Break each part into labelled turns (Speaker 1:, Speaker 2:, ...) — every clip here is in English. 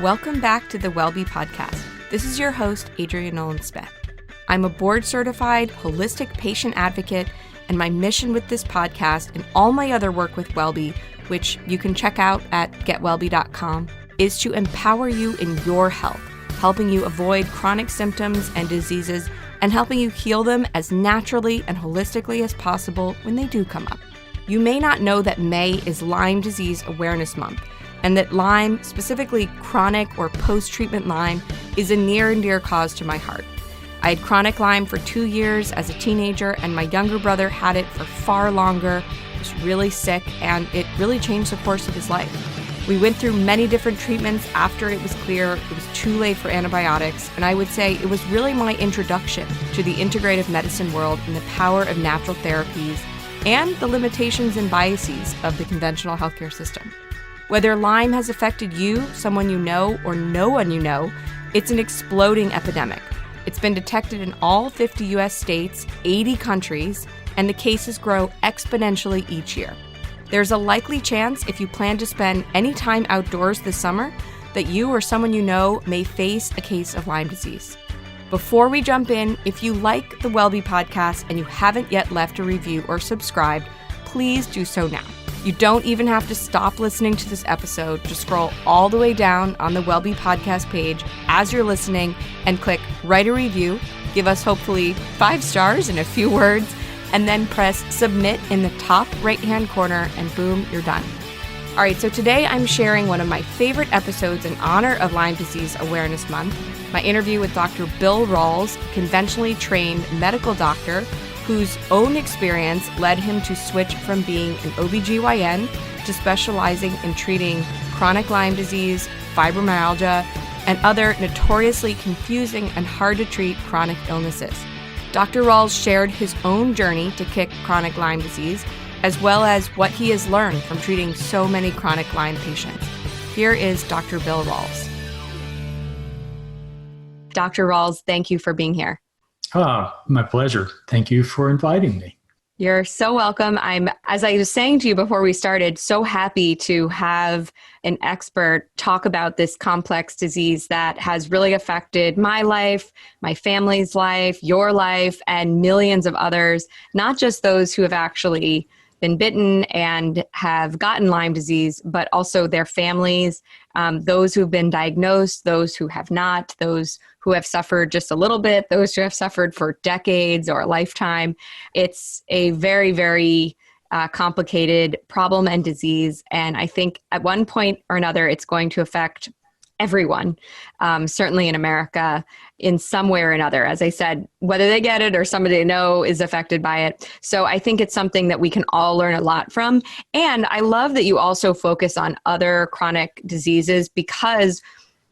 Speaker 1: Welcome back to the Wellbe podcast. This is your host, Adrienne Nolan-Smith. I'm a board-certified holistic patient advocate, and my mission with this podcast and all my other work with Wellbe, which you can check out at getwellbe.com, is to empower you in your health, helping you avoid chronic symptoms and diseases, and helping you heal them as naturally and holistically as possible when they do come up. You may not know that May is Lyme Disease Awareness Month, and that Lyme, specifically chronic or post-treatment Lyme, is a near and dear cause to my heart. I had chronic Lyme for 2 years as a teenager, and my younger brother had it for far longer. He was really sick, and it really changed the course of his life. We went through many different treatments after it was clear it was too late for antibiotics, and I would say it was really my introduction to the integrative medicine world and the power of natural therapies and the limitations and biases of the conventional healthcare system. Whether Lyme has affected you, someone you know, or no one you know, it's an exploding epidemic. It's been detected in all 50 U.S. states, 80 countries, and the cases grow exponentially each year. There's a likely chance, if you plan to spend any time outdoors this summer, that you or someone you know may face a case of Lyme disease. Before we jump in, if you like the Wellbe podcast and you haven't yet left a review or subscribed, please do so now. You don't even have to stop listening to this episode. Just scroll all the way down on the Wellbe podcast page as you're listening and click write a review, give us hopefully 5 stars and a few words, and then press submit in the top right-hand corner and boom, you're done. All right, so today I'm sharing one of my favorite episodes in honor of Lyme Disease Awareness Month, my interview with Dr. Bill Rawls, a conventionally trained medical doctor whose own experience led him to switch from being an OBGYN to specializing in treating chronic Lyme disease, fibromyalgia, and other notoriously confusing and hard-to-treat chronic illnesses. Dr. Rawls shared his own journey to kick chronic Lyme disease, as well as what he has learned from treating so many chronic Lyme patients. Here is Dr. Bill Rawls. Dr. Rawls, thank you for being here.
Speaker 2: My pleasure. Thank you for inviting me.
Speaker 1: You're so welcome. I'm, as I was saying to you before we started, so happy to have an expert talk about this complex disease that has really affected my life, my family's life, your life, and millions of others, not just those who have actually been bitten and have gotten Lyme disease, but also their families, those who've been diagnosed, those who have not, those who have suffered just a little bit, those who have suffered for decades or a lifetime. It's a very, very complicated problem and disease. And I think at one point or another, it's going to affect everyone, certainly in America, in some way or another. As I said, whether they get it or somebody they know is affected by it. So I think it's something that we can all learn a lot from. And I love that you also focus on other chronic diseases, because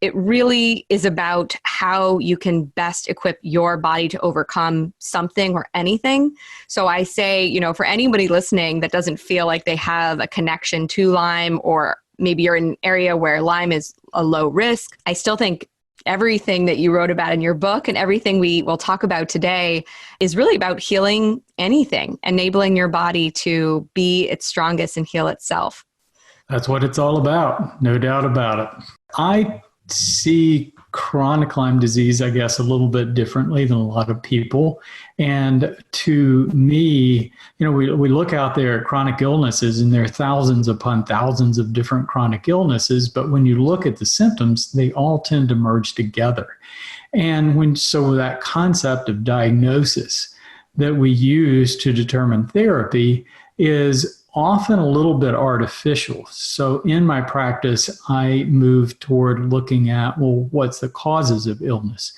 Speaker 1: it really is about how you can best equip your body to overcome something or anything. So I say, for anybody listening that doesn't feel like they have a connection to Lyme, or maybe you're in an area where Lyme is a low risk, I still think everything that you wrote about in your book and everything we will talk about today is really about healing anything, enabling your body to be its strongest and heal itself.
Speaker 2: That's what it's all about. No doubt about it. I see chronic Lyme disease, I guess, a little bit differently than a lot of people. And to me, we look out there at chronic illnesses, and there are thousands upon thousands of different chronic illnesses. But when you look at the symptoms, they all tend to merge together. And so that concept of diagnosis that we use to determine therapy is often a little bit artificial. So in my practice, I move toward looking at, what's the causes of illness?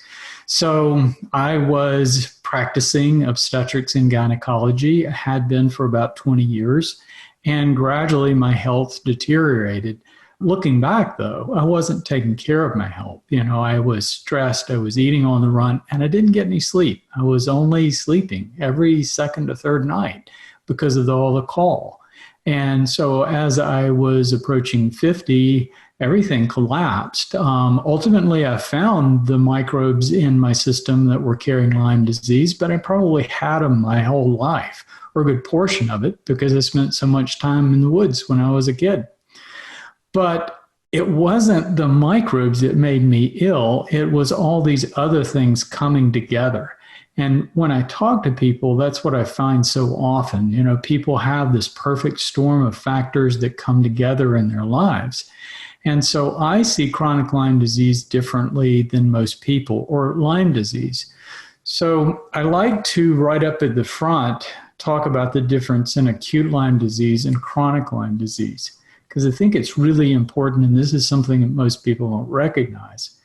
Speaker 2: So I was practicing obstetrics and gynecology, had been for about 20 years, and gradually my health deteriorated. Looking back, though, I wasn't taking care of my health. I was stressed, I was eating on the run, and I didn't get any sleep. I was only sleeping every second or third night because of all the call. And so as I was approaching 50, everything collapsed. Ultimately, I found the microbes in my system that were carrying Lyme disease, but I probably had them my whole life, or a good portion of it, because I spent so much time in the woods when I was a kid. But it wasn't the microbes that made me ill. It was all these other things coming together. And when I talk to people, that's what I find so often. People have this perfect storm of factors that come together in their lives. And so I see chronic Lyme disease differently than most people, or Lyme disease. So I like to, right up at the front, talk about the difference in acute Lyme disease and chronic Lyme disease, because I think it's really important, and this is something that most people don't recognize.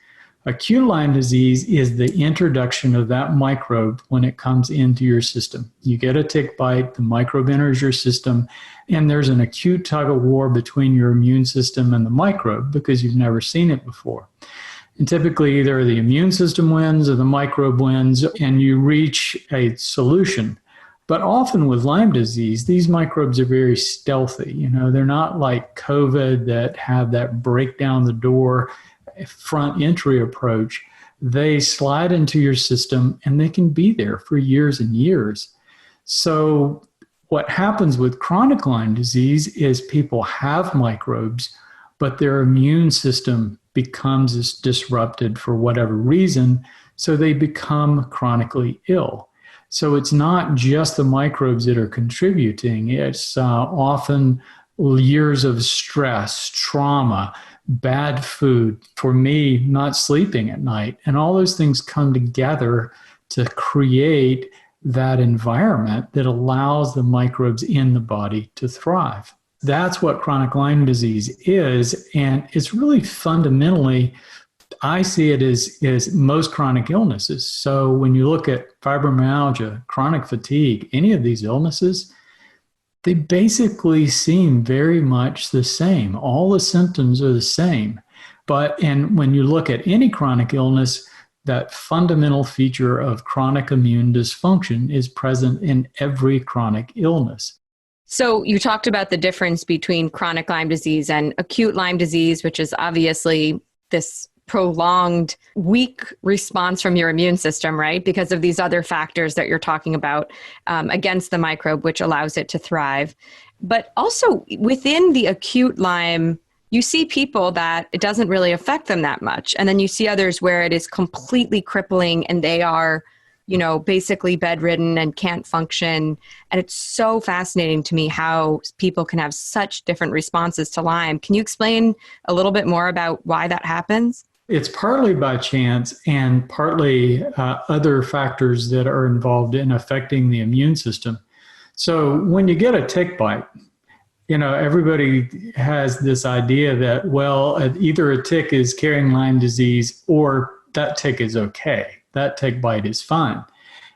Speaker 2: Acute Lyme disease is the introduction of that microbe when it comes into your system. You get a tick bite, the microbe enters your system, and there's an acute tug of war between your immune system and the microbe because you've never seen it before. And typically either the immune system wins or the microbe wins, and you reach a solution. But often with Lyme disease, these microbes are very stealthy. They're not like COVID that have that break down the door front entry approach. They slide into your system and they can be there for years and years. So what happens with chronic Lyme disease is people have microbes, but their immune system becomes disrupted for whatever reason, so they become chronically ill. So it's not just the microbes that are contributing. It's often years of stress, trauma, bad food, for me, not sleeping at night. And all those things come together to create that environment that allows the microbes in the body to thrive. That's what chronic Lyme disease is. And it's really fundamentally, I see it as most chronic illnesses. So when you look at fibromyalgia, chronic fatigue, any of these illnesses, they basically seem very much the same. All the symptoms are the same. And when you look at any chronic illness, that fundamental feature of chronic immune dysfunction is present in every chronic illness.
Speaker 1: So you talked about the difference between chronic Lyme disease and acute Lyme disease, which is obviously this prolonged weak response from your immune system, right? Because of these other factors that you're talking about against the microbe, which allows it to thrive. But also within the acute Lyme, you see people that it doesn't really affect them that much. And then you see others where it is completely crippling and they are, basically bedridden and can't function. And it's so fascinating to me how people can have such different responses to Lyme. Can you explain a little bit more about why that happens?
Speaker 2: It's partly by chance and partly other factors that are involved in affecting the immune system. So when you get a tick bite, everybody has this idea that, either a tick is carrying Lyme disease or that tick is okay. That tick bite is fine.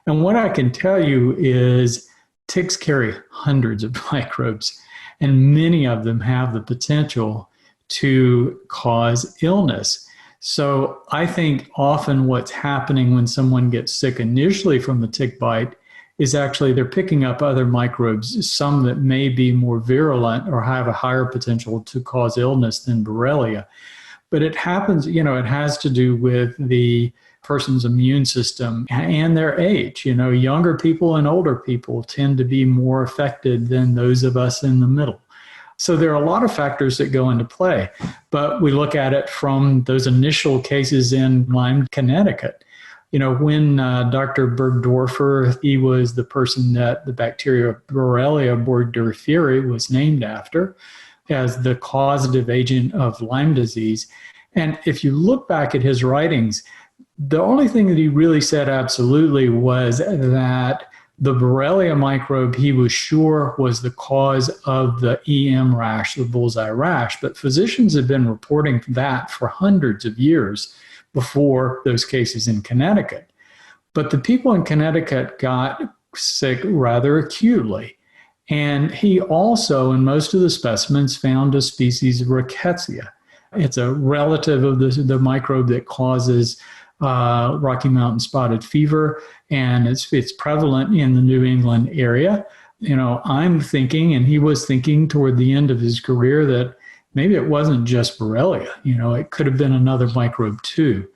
Speaker 2: And what I can tell you is ticks carry hundreds of microbes, and many of them have the potential to cause illness. So I think often what's happening when someone gets sick initially from the tick bite is actually they're picking up other microbes, some that may be more virulent or have a higher potential to cause illness than Borrelia. But it happens, it has to do with the person's immune system and their age. Younger people and older people tend to be more affected than those of us in the middle. So there are a lot of factors that go into play, but we look at it from those initial cases in Lyme, Connecticut. When Dr. Bergdorfer, he was the person that the bacteria Borrelia burgdorferi was named after as the causative agent of Lyme disease. And if you look back at his writings, the only thing that he really said absolutely was that the Borrelia microbe, he was sure, was the cause of the EM rash, the bullseye rash. But physicians have been reporting that for hundreds of years before those cases in Connecticut. But the people in Connecticut got sick rather acutely. And he also, in most of the specimens, found a species of rickettsia. It's a relative of the microbe that causes Rocky Mountain spotted fever, and it's prevalent in the New England area. I'm thinking, and he was thinking toward the end of his career, that maybe it wasn't just Borrelia. It could have been another microbe too.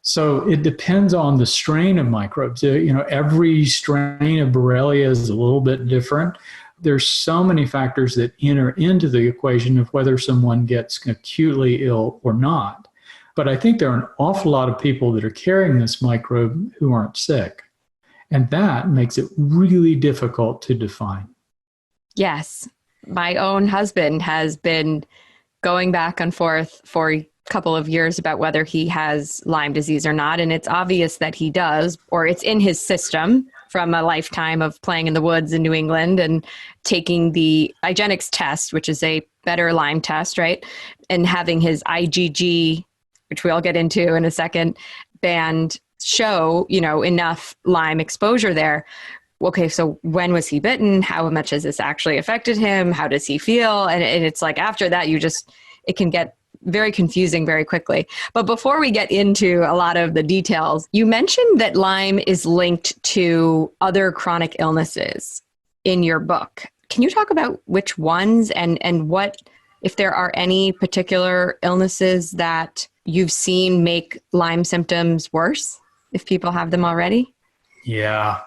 Speaker 2: So it depends on the strain of microbes. Every strain of Borrelia is a little bit different. There's so many factors that enter into the equation of whether someone gets acutely ill or not. But I think there are an awful lot of people that are carrying this microbe who aren't sick. And that makes it really difficult to define.
Speaker 1: Yes. My own husband has been going back and forth for a couple of years about whether he has Lyme disease or not. And it's obvious that he does, or it's in his system from a lifetime of playing in the woods in New England and taking the IGeneX test, which is a better Lyme test, right? And having his IgG, which we'll get into in a second, band show, enough Lyme exposure there. Okay, so when was he bitten? How much has this actually affected him? How does he feel? And it's like after that, it can get very confusing very quickly. But before we get into a lot of the details, you mentioned that Lyme is linked to other chronic illnesses in your book. Can you talk about which ones and what, if there are any particular illnesses that you've seen make Lyme symptoms worse if people have them already?
Speaker 2: Yeah.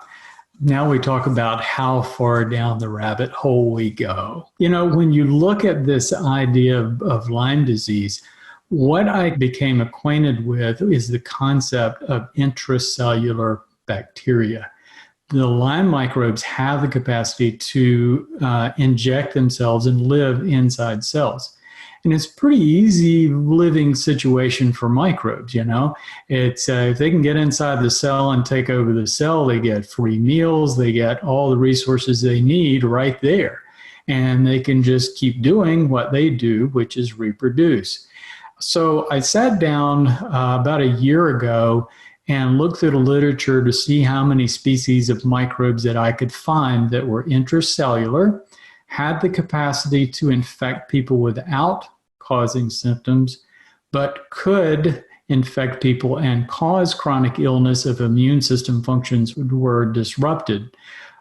Speaker 2: Now we talk about how far down the rabbit hole we go. When you look at this idea of Lyme disease, what I became acquainted with is the concept of intracellular bacteria. The Lyme microbes have the capacity to inject themselves and live inside cells. And it's a pretty easy living situation for microbes, It's if they can get inside the cell and take over the cell, they get free meals, they get all the resources they need right there. And they can just keep doing what they do, which is reproduce. So I sat down about a year ago and looked through the literature to see how many species of microbes that I could find that were intracellular, had the capacity to infect people without causing symptoms, but could infect people and cause chronic illness if immune system functions were disrupted,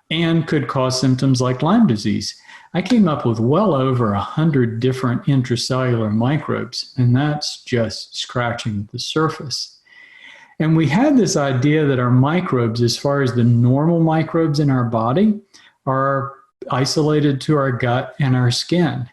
Speaker 2: and could cause symptoms like Lyme disease. I came up with well over 100 different intracellular microbes, and that's just scratching the surface. And we had this idea that our microbes, as far as the normal microbes in our body, are isolated to our gut and our skin.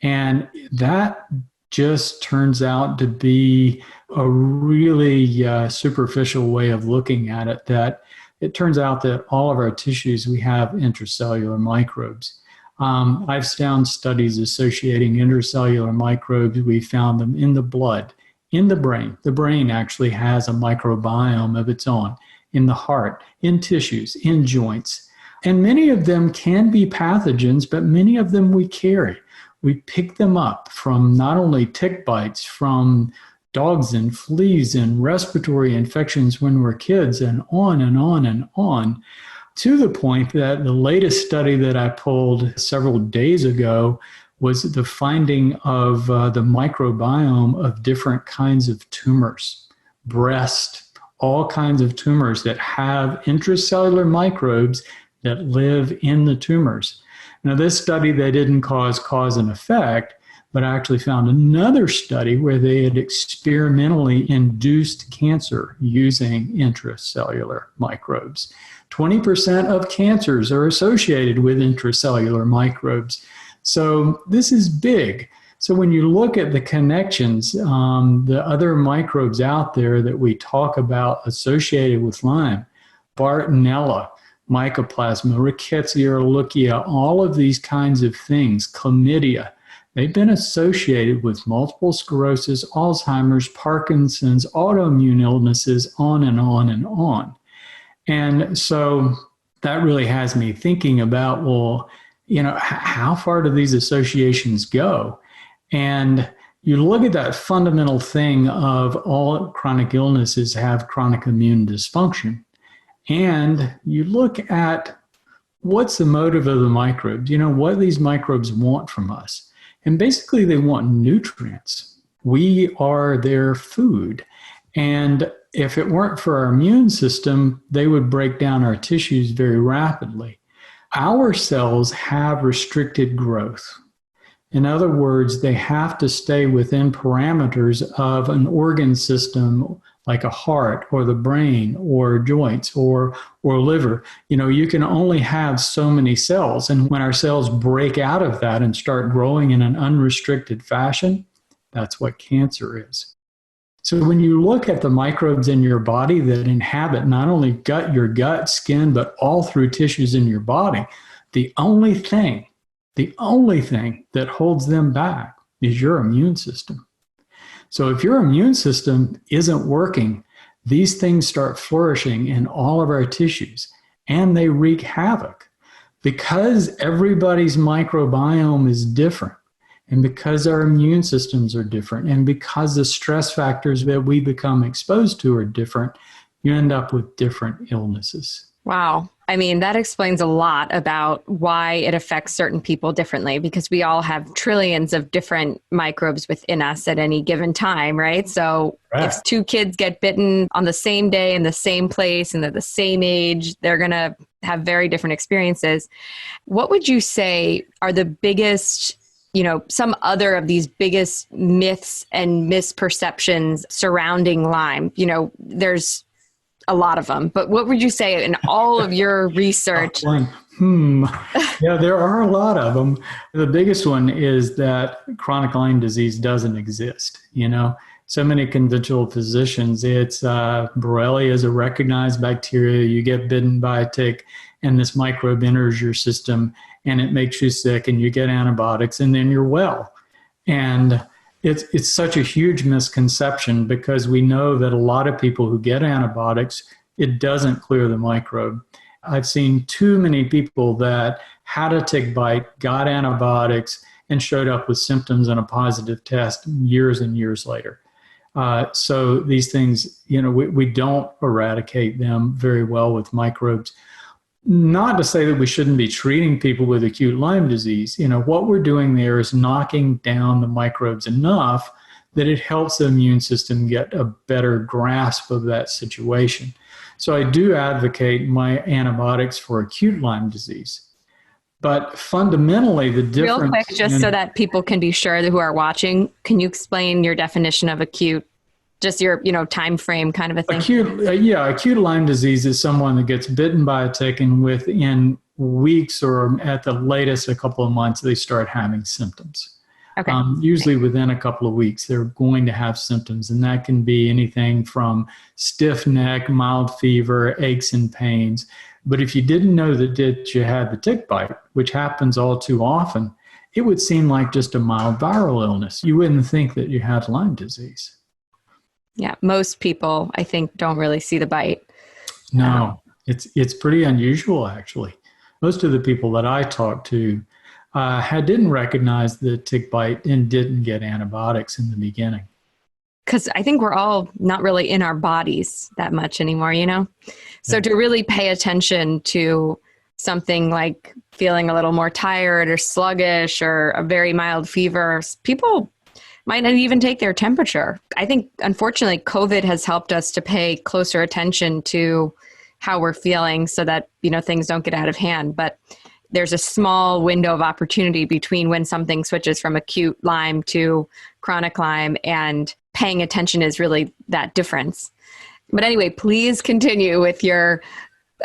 Speaker 2: And that just turns out to be a really superficial way of looking at it, that it turns out that all of our tissues, we have intracellular microbes. I've found studies associating intracellular microbes. We found them in the blood, in the brain. The brain actually has a microbiome of its own, in the heart, in tissues, in joints. And many of them can be pathogens, but many of them we carry. We pick them up from not only tick bites, from dogs and fleas and respiratory infections when we're kids, and on and on and on, to the point that the latest study that I pulled several days ago was the finding of the microbiome of different kinds of tumors, breast, all kinds of tumors that have intracellular microbes that live in the tumors. Now, this study, they didn't cause and effect, but I actually found another study where they had experimentally induced cancer using intracellular microbes. 20% of cancers are associated with intracellular microbes. So this is big. So when you look at the connections, the other microbes out there that we talk about associated with Lyme, Bartonella, Mycoplasma, Rickettsia, Ehrlichia, all of these kinds of things, chlamydia, they've been associated with multiple sclerosis, Alzheimer's, Parkinson's, autoimmune illnesses, on and on and on. And so that really has me thinking about, well, how far do these associations go? And you look at that fundamental thing of all chronic illnesses have chronic immune dysfunction. And you look at what's the motive of the microbes, what these microbes want from us. And basically they want nutrients. We are their food. And if it weren't for our immune system, they would break down our tissues very rapidly. Our cells have restricted growth. In other words, they have to stay within parameters of an organ system like a heart or the brain or joints or liver. You can only have so many cells. And when our cells break out of that and start growing in an unrestricted fashion, that's what cancer is. So when you look at the microbes in your body that inhabit not only your gut, skin, but all through tissues in your body, the only thing that holds them back is your immune system. So if your immune system isn't working, these things start flourishing in all of our tissues, and they wreak havoc. Because everybody's microbiome is different, and because our immune systems are different, and because the stress factors that we become exposed to are different, you end up with different illnesses.
Speaker 1: Wow. I mean, that explains a lot about why it affects certain people differently, because we all have trillions of different microbes within us at any given time, right? So if two kids get bitten on the same day in the same place and they're the same age, they're going to have very different experiences. What would you say are the biggest, some other of these biggest myths and misperceptions surrounding Lyme? There's a lot of them, but what would you say in all of your research?
Speaker 2: Yeah, there are a lot of them. The biggest one is that chronic Lyme disease doesn't exist. So many conventional physicians, it's Borrelia is a recognized bacteria. You get bitten by a tick and this microbe enters your system and it makes you sick and you get antibiotics and then you're well. And it's such a huge misconception, because we know that a lot of people who get antibiotics, it doesn't clear the microbe. I've seen too many people that had a tick bite, got antibiotics, and showed up with symptoms and a positive test years and years later. So these things, we don't eradicate them very well with microbes. Not to say that we shouldn't be treating people with acute Lyme disease. What we're doing there is knocking down the microbes enough that it helps the immune system get a better grasp of that situation. So I do advocate my antibiotics for acute Lyme disease. But fundamentally, the difference...
Speaker 1: Real quick, just so that people can be sure that who are watching, can you explain your definition of acute? Just your, time frame kind of a thing.
Speaker 2: Acute Lyme disease is someone that gets bitten by a tick and within weeks or at the latest a couple of months, they start having symptoms.
Speaker 1: Okay.
Speaker 2: Usually within a couple of weeks, they're going to have symptoms. And that can be anything from stiff neck, mild fever, aches and pains. But if you didn't know that you had the tick bite, which happens all too often, it would seem like just a mild viral illness. You wouldn't think that you had Lyme disease.
Speaker 1: Yeah, most people, I think, don't really see the bite.
Speaker 2: No, it's pretty unusual, actually. Most of the people that I talked to didn't recognize the tick bite and didn't get antibiotics in the beginning.
Speaker 1: Because I think we're all not really in our bodies that much anymore, So to really pay attention to something like feeling a little more tired or sluggish or a very mild fever, people might not even take their temperature. I think, unfortunately, COVID has helped us to pay closer attention to how we're feeling so that, things don't get out of hand. But there's a small window of opportunity between when something switches from acute Lyme to chronic Lyme, and paying attention is really that difference. But anyway, please continue with your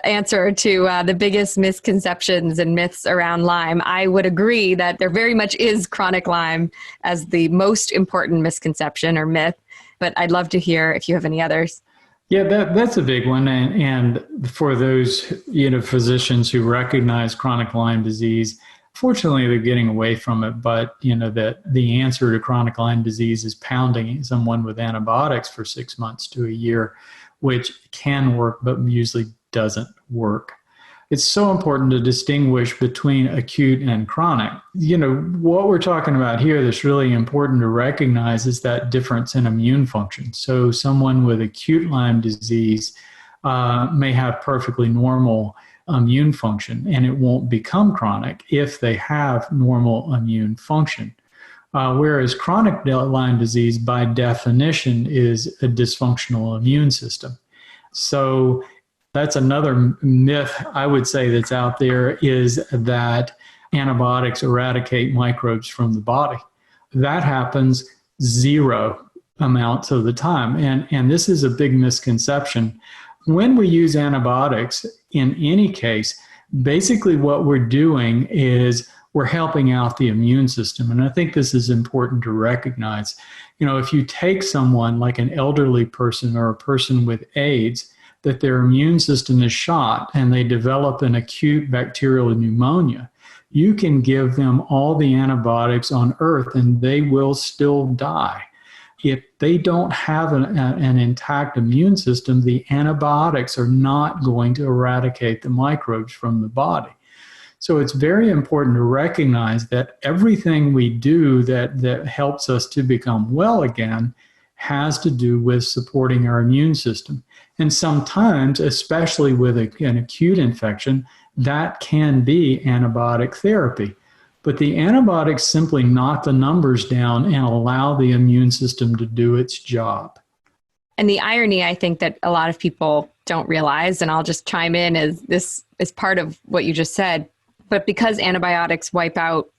Speaker 1: answer to the biggest misconceptions and myths around Lyme. I would agree that there very much is chronic Lyme as the most important misconception or myth, but I'd love to hear if you have any others.
Speaker 2: Yeah, that's a big one. And for those, physicians who recognize chronic Lyme disease, fortunately, they're getting away from it. But, that the answer to chronic Lyme disease is pounding someone with antibiotics for 6 months to a year, which can work, but usually doesn't work. It's so important to distinguish between acute and chronic. What we're talking about here that's really important to recognize is that difference in immune function. So someone with acute Lyme disease may have perfectly normal immune function, and it won't become chronic if they have normal immune function. Whereas chronic Lyme disease, by definition, is a dysfunctional immune system. So that's another myth I would say that's out there, is that antibiotics eradicate microbes from the body. That happens zero amounts of the time. And this is a big misconception. When we use antibiotics in any case, basically what we're doing is we're helping out the immune system. And I think this is important to recognize. If you take someone like an elderly person or a person with AIDS, that their immune system is shot and they develop an acute bacterial pneumonia, you can give them all the antibiotics on earth and they will still die. If they don't have an intact immune system, the antibiotics are not going to eradicate the microbes from the body. So it's very important to recognize that everything we do that helps us to become well again has to do with supporting our immune system. And sometimes, especially with an acute infection, that can be antibiotic therapy. But the antibiotics simply knock the numbers down and allow the immune system to do its job.
Speaker 1: And the irony, I think, that a lot of people don't realize, and I'll just chime in, is this is part of what you just said, but because antibiotics wipe out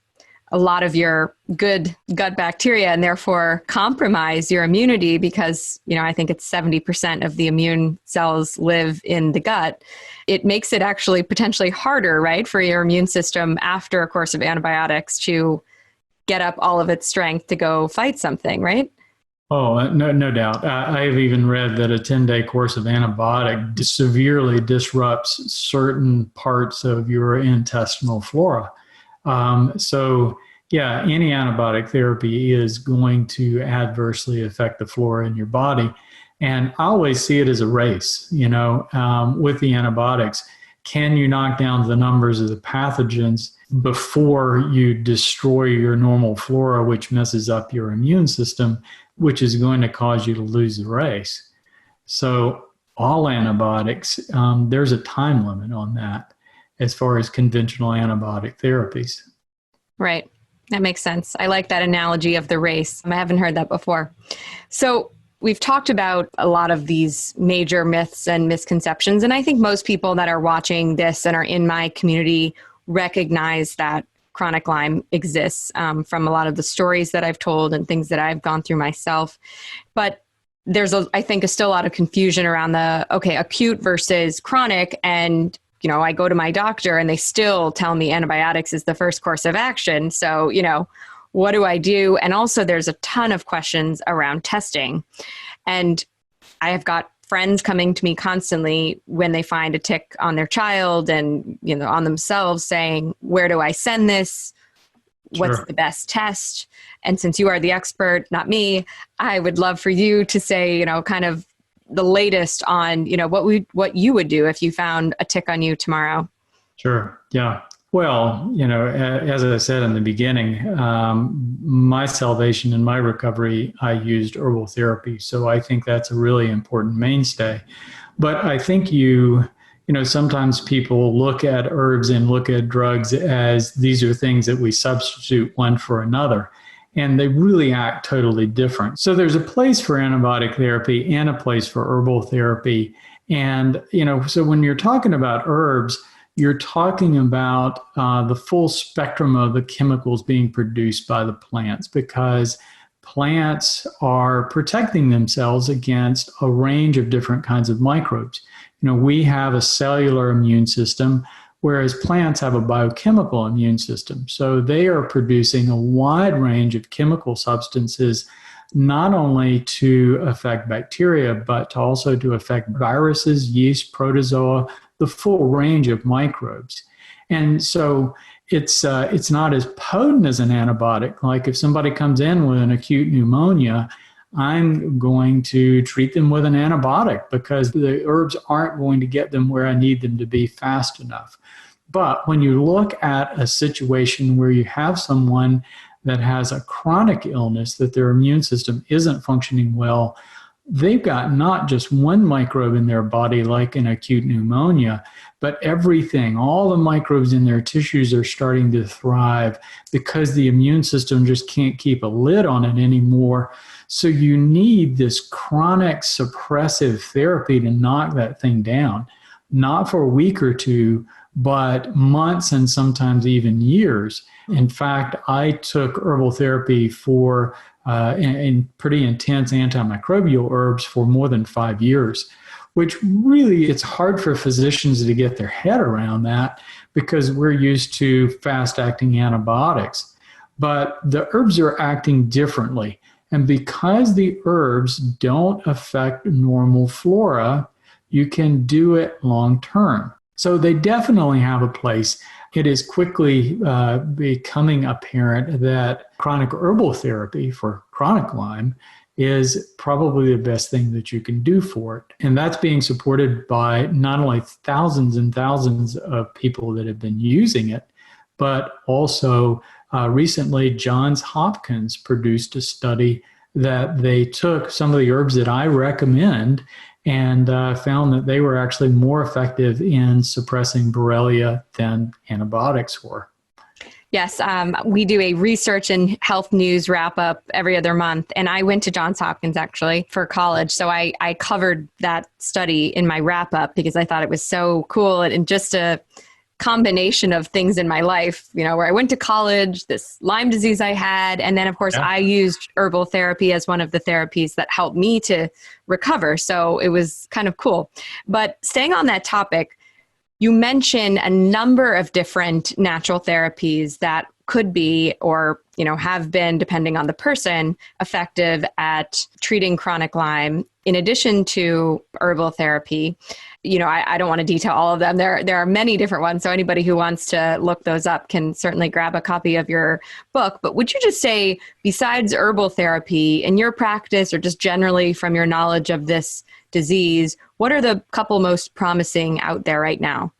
Speaker 1: a lot of your good gut bacteria and therefore compromise your immunity, because, I think it's 70% of the immune cells live in the gut, it makes it actually potentially harder, right, for your immune system after a course of antibiotics to get up all of its strength to go fight something, right?
Speaker 2: Oh, no doubt. I've even read that a 10-day course of antibiotic severely disrupts certain parts of your intestinal flora. So any antibiotic therapy is going to adversely affect the flora in your body. And I always see it as a race, with the antibiotics. Can you knock down the numbers of the pathogens before you destroy your normal flora, which messes up your immune system, which is going to cause you to lose the race? So all antibiotics, there's a time limit on that as far as conventional antibiotic therapies.
Speaker 1: Right. That makes sense. I like that analogy of the race. I haven't heard that before. So we've talked about a lot of these major myths and misconceptions, and I think most people that are watching this and are in my community recognize that chronic Lyme exists from a lot of the stories that I've told and things that I've gone through myself. But there's, I think, still a lot of confusion around acute versus chronic. And, I go to my doctor and they still tell me antibiotics is the first course of action. So, what do I do? And also there's a ton of questions around testing. And I have got friends coming to me constantly when they find a tick on their child and, on themselves saying, where do I send this? What's
Speaker 2: Sure.
Speaker 1: the best test? And since you are the expert, not me, I would love for you to say, kind of the latest on, what you would do if you found a tick on you tomorrow.
Speaker 2: Sure. Yeah. Well, as I said in the beginning, my salvation and my recovery, I used herbal therapy. So I think that's a really important mainstay. But I think sometimes people look at herbs and look at drugs as these are things that we substitute one for another. And they really act totally different. So there's a place for antibiotic therapy and a place for herbal therapy. And, so when you're talking about herbs, you're talking about the full spectrum of the chemicals being produced by the plants, because plants are protecting themselves against a range of different kinds of microbes. We have a cellular immune system, whereas plants have a biochemical immune system. So they are producing a wide range of chemical substances, not only to affect bacteria, but also to affect viruses, yeast, protozoa, the full range of microbes. And so it's not as potent as an antibiotic. Like if somebody comes in with an acute pneumonia, I'm going to treat them with an antibiotic because the herbs aren't going to get them where I need them to be fast enough. But when you look at a situation where you have someone that has a chronic illness, that their immune system isn't functioning well, they've got not just one microbe in their body like an acute pneumonia, but everything, all the microbes in their tissues are starting to thrive because the immune system just can't keep a lid on it anymore. So you need this chronic suppressive therapy to knock that thing down, not for a week or two, but months and sometimes even years. In fact, I took herbal therapy for in pretty intense antimicrobial herbs for more than 5 years, which really it's hard for physicians to get their head around that because we're used to fast-acting antibiotics. But the herbs are acting differently. And because the herbs don't affect normal flora, you can do it long term. So they definitely have a place. It is quickly becoming apparent that chronic herbal therapy for chronic Lyme is probably the best thing that you can do for it. And that's being supported by not only thousands and thousands of people that have been using it, but also recently Johns Hopkins produced a study that they took some of the herbs that I recommend and found that they were actually more effective in suppressing Borrelia than antibiotics were.
Speaker 1: Yes, we do a research and health news wrap up every other month. And I went to Johns Hopkins actually for college. So I covered that study in my wrap up because I thought it was so cool and just a combination of things in my life, where I went to college, this Lyme disease I had, and then of course I used herbal therapy as one of the therapies that helped me to recover. So it was kind of cool. But staying on that topic, you mentioned a number of different natural therapies that could be or have been, depending on the person, effective at treating chronic Lyme. In addition to herbal therapy, I don't want to detail all of them. There are many different ones. So anybody who wants to look those up can certainly grab a copy of your book. But would you just say, besides herbal therapy, in your practice or just generally from your knowledge of this disease, what are the couple most promising out there right now?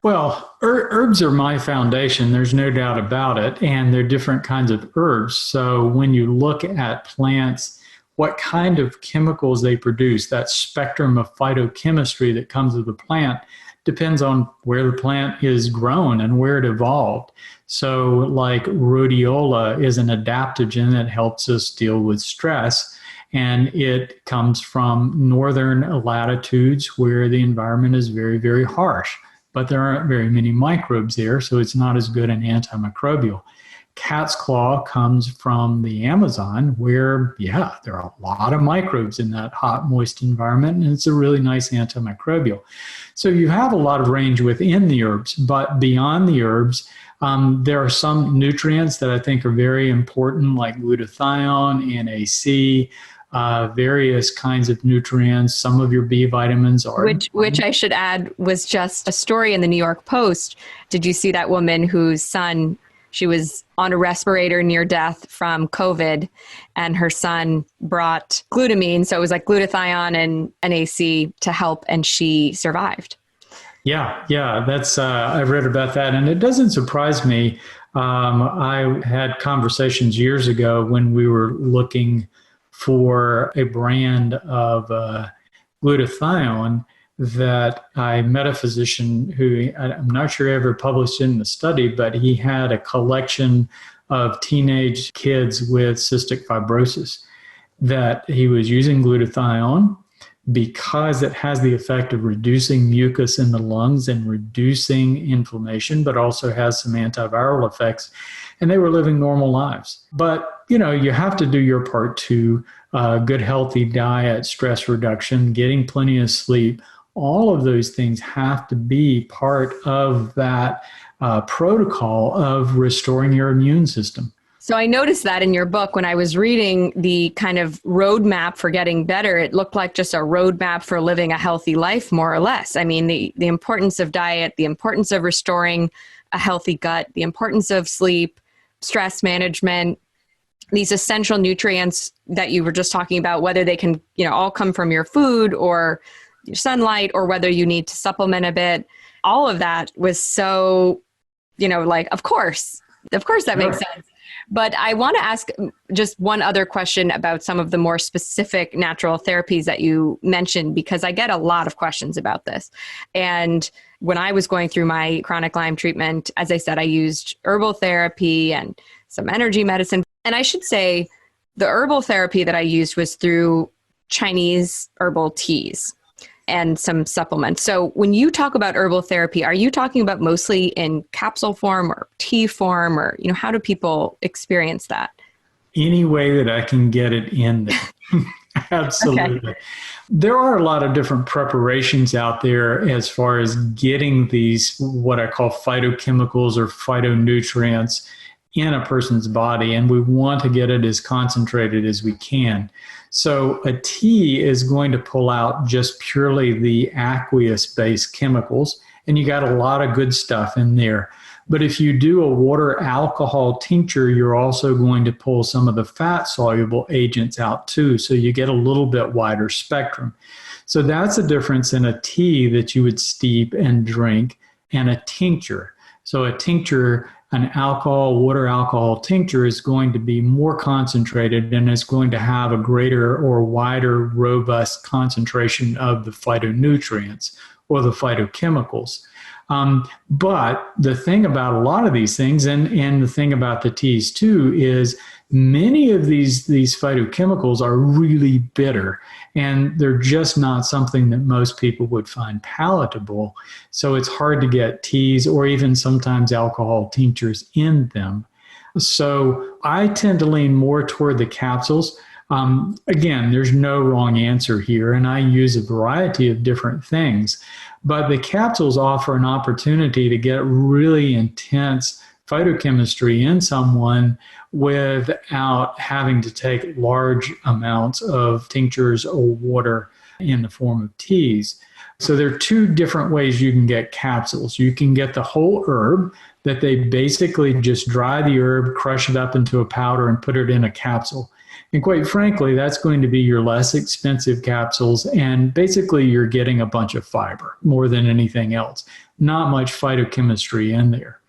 Speaker 2: Well, herbs are my foundation. There's no doubt about it. And they're different kinds of herbs. So when you look at plants, what kind of chemicals they produce, that spectrum of phytochemistry that comes with the plant depends on where the plant is grown and where it evolved. So like rhodiola is an adaptogen that helps us deal with stress. And it comes from northern latitudes where the environment is very, very harsh. But there aren't very many microbes there, so it's not as good an antimicrobial. Cat's claw comes from the Amazon where, there are a lot of microbes in that hot, moist environment, and it's a really nice antimicrobial. So you have a lot of range within the herbs, but beyond the herbs, there are some nutrients that I think are very important, like glutathione, NAC, various kinds of nutrients. Some of your B vitamins are... Which I should add was just a story in the New York Post. Did you see that woman whose son, she was on a respirator near death from COVID, and her son brought glutamine. So it was like glutathione and NAC to help, and she survived. Yeah, that's I've read about that, and it doesn't surprise me. I had conversations years ago when we were looking for a brand of glutathione that I met a physician who, I'm not sure ever published in the study, but he had a collection of teenage kids with cystic fibrosis that he was using glutathione because it has the effect of reducing mucus in the lungs and reducing inflammation, but also has some antiviral effects. And they were living normal lives. But, you have to do your part too. Good, healthy diet, stress reduction, getting plenty of sleep. All of those things have to be part of that protocol of restoring your immune system. So I noticed that in your book when I was reading the kind of roadmap for getting better, it looked like just a roadmap for living a healthy life, more or less. I mean, the importance of diet, the importance of restoring a healthy gut, the importance of sleep, stress management, these essential nutrients that you were just talking about, whether they can, all come from your food or your sunlight, or whether you need to supplement a bit. All of that was so, of course that makes sense. But I want to ask just one other question about some of the more specific natural therapies that you mentioned, because I get a lot of questions about this. And when I was going through my chronic Lyme treatment, as I said, I used herbal therapy and some energy medicine. And I should say the herbal therapy that I used was through Chinese herbal teas.
Speaker 1: and some supplements. So when you talk about herbal therapy, are you talking about mostly in capsule form or tea form, or, how do people experience that?
Speaker 2: Any way that I can get it in there. Absolutely. Okay. There are a lot of different preparations out there as far as getting these, what I call phytochemicals or phytonutrients in a person's body, and we want to get it as concentrated as we can. So a tea is going to pull out just purely the aqueous-based chemicals, and you got a lot of good stuff in there. But if you do a water alcohol tincture, you're also going to pull some of the fat-soluble agents out too, so you get a little bit wider spectrum. So that's the difference in a tea that you would steep and drink and a tincture. So a tincture, an water alcohol tincture, is going to be more concentrated and is going to have a greater or wider, robust concentration of the phytonutrients or the phytochemicals. But the thing about a lot of these things, and the thing about the teas too, is many of these phytochemicals are really bitter, and they're just not something that most people would find palatable. So it's hard to get teas or even sometimes alcohol tinctures in them. So I tend to lean more toward the capsules. Again, there's no wrong answer here, and I use a variety of different things. But the capsules offer an opportunity to get really intense phytochemistry in someone without having to take large amounts of tinctures or water in the form of teas. So there are two different ways you can get capsules. You can get the whole herb that they basically just dry the herb, crush it up into a powder, and put it in a capsule. And quite frankly, that's going to be your less expensive capsules, and basically you're getting a bunch of fiber more than anything else. Not much phytochemistry in there.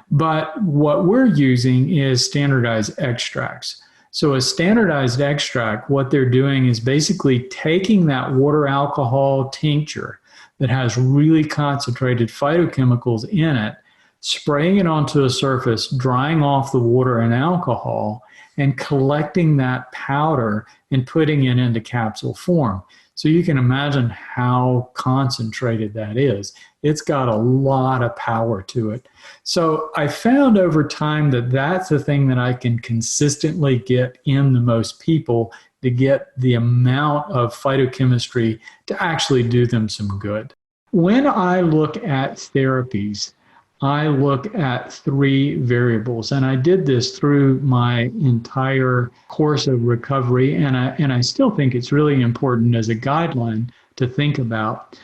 Speaker 2: But what we're using is standardized extracts. So a standardized extract, what they're doing is basically taking that water alcohol tincture that has really concentrated phytochemicals in it, spraying it onto a surface, drying off the water and alcohol, and collecting that powder and putting it into capsule form. So you can imagine how concentrated that is. It's got a lot of power to it. So I found over time that that's the thing that I can consistently get in the most people to get the amount of phytochemistry to actually do them some good. When I look at therapies, I look at three variables, and I did this through my entire course of recovery, and I still think it's really important as a guideline to think about.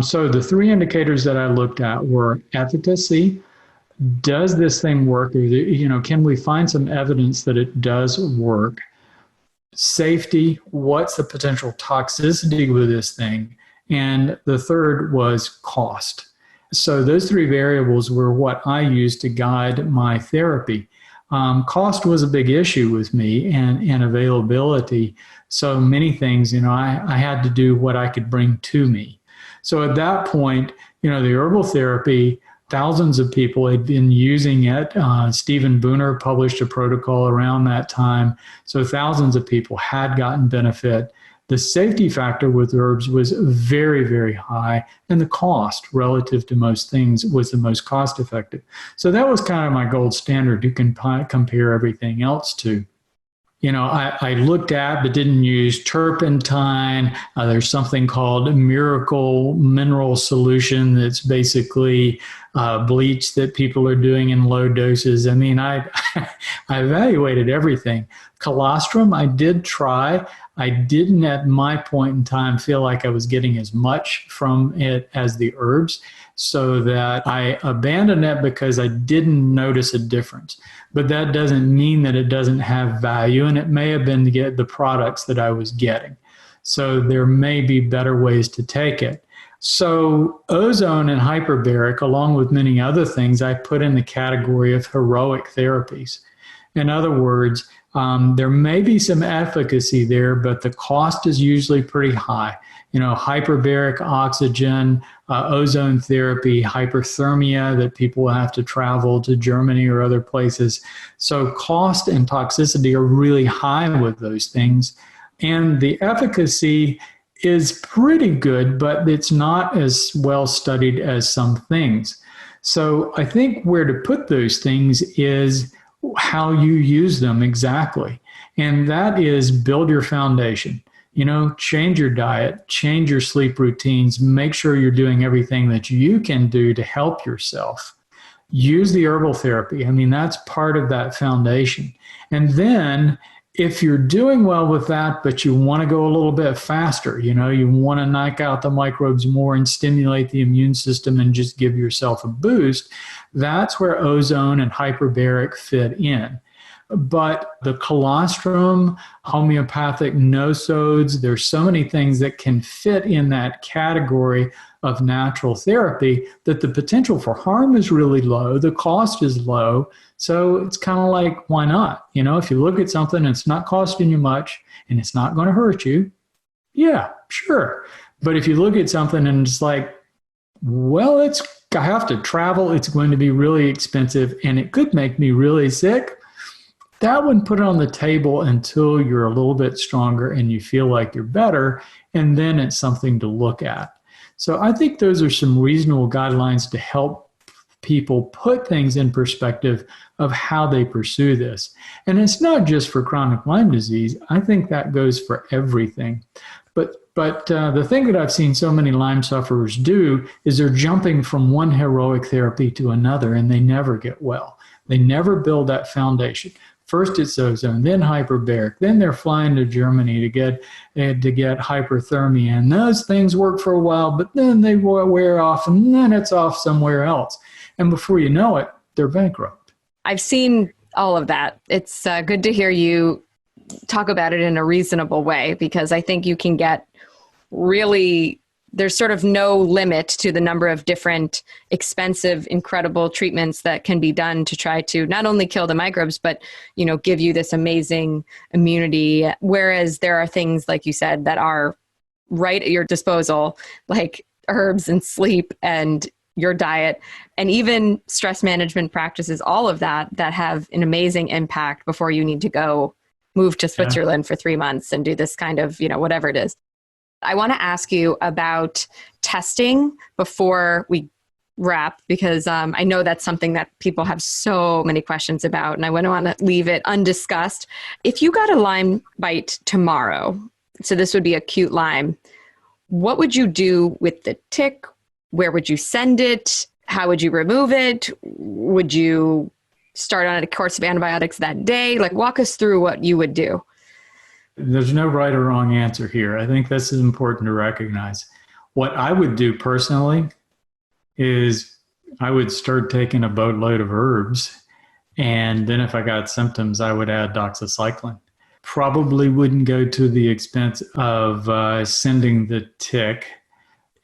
Speaker 2: So the three indicators that I looked at were efficacy. Does this thing work? Or, can we find some evidence that it does work? Safety. What's the potential toxicity with this thing? And the third was cost. So those three variables were what I used to guide my therapy. Cost was a big issue with me, and availability. So many things, I had to do what I could bring to me. So at that point, the herbal therapy, thousands of people had been using it. Stephen Booner published a protocol around that time. So thousands of people had gotten benefit. The safety factor with herbs was very, very high, and the cost relative to most things was the most cost effective. So that was kind of my gold standard you can compare everything else to. I looked at but didn't use turpentine. There's something called miracle mineral solution that's basically bleach that people are doing in low doses. I mean, I evaluated everything. Colostrum, I did try. I didn't at my point in time feel like I was getting as much from it as the herbs, so that I abandoned it because I didn't notice a difference. But that doesn't mean that it doesn't have value, and it may have been to get the products that I was getting. So there may be better ways to take it. So ozone and hyperbaric, along with many other things, I put in the category of heroic therapies. In other words, there may be some efficacy there, but the cost is usually pretty high. Hyperbaric oxygen, ozone therapy, hyperthermia that people will have to travel to Germany or other places. So cost and toxicity are really high with those things. And the efficacy is pretty good, but it's not as well studied as some things. So I think where to put those things is how you use them exactly. And that is build your foundation. Change your diet, change your sleep routines, make sure you're doing everything that you can do to help yourself. Use the herbal therapy. I mean, that's part of that foundation. And then if you're doing well with that, but you want to go a little bit faster, you want to knock out the microbes more and stimulate the immune system and just give yourself a boost, that's where ozone and hyperbaric fit in. But the colostrum, homeopathic nosodes, there's so many things that can fit in that category of natural therapy that the potential for harm is really low. The cost is low. So it's kind of like, why not? If you look at something and it's not costing you much and it's not going to hurt you, yeah, sure. But if you look at something and it's like, well, I have to travel, it's going to be really expensive, and it could make me really sick, that one, put it on the table until you're a little bit stronger and you feel like you're better, and then it's something to look at. So I think those are some reasonable guidelines to help people put things in perspective of how they pursue this. And it's not just for chronic Lyme disease. I think that goes for everything. But the thing that I've seen so many Lyme sufferers do is they're jumping from one heroic therapy to another, and they never get well. They never build that foundation. First it's ozone, then hyperbaric, then they're flying to Germany to get hyperthermia. And those things work for a while, but then they wear off, and then it's off somewhere else. And before you know it, they're bankrupt.
Speaker 1: I've seen all of that. It's good to hear you talk about it in a reasonable way, because I think you can get really, there's sort of no limit to the number of different expensive, incredible treatments that can be done to try to not only kill the microbes, but, give you this amazing immunity. Whereas there are things, like you said, that are right at your disposal, like herbs and sleep and your diet, and even stress management practices, all of that have an amazing impact before you need to go move to Switzerland for 3 months and do this kind of, whatever it is. I want to ask you about testing before we wrap, because I know that's something that people have so many questions about, and I wouldn't want to leave it undiscussed. If you got a Lyme bite tomorrow, so this would be acute Lyme, what would you do with the tick? Where would you send it? How would you remove it? Would you start on a course of antibiotics that day? Walk us through what you would do.
Speaker 2: There's no right or wrong answer here. I think this is important to recognize. What I would do personally is I would start taking a boatload of herbs, and then if I got symptoms, I would add doxycycline. Probably wouldn't go to the expense of sending the tick,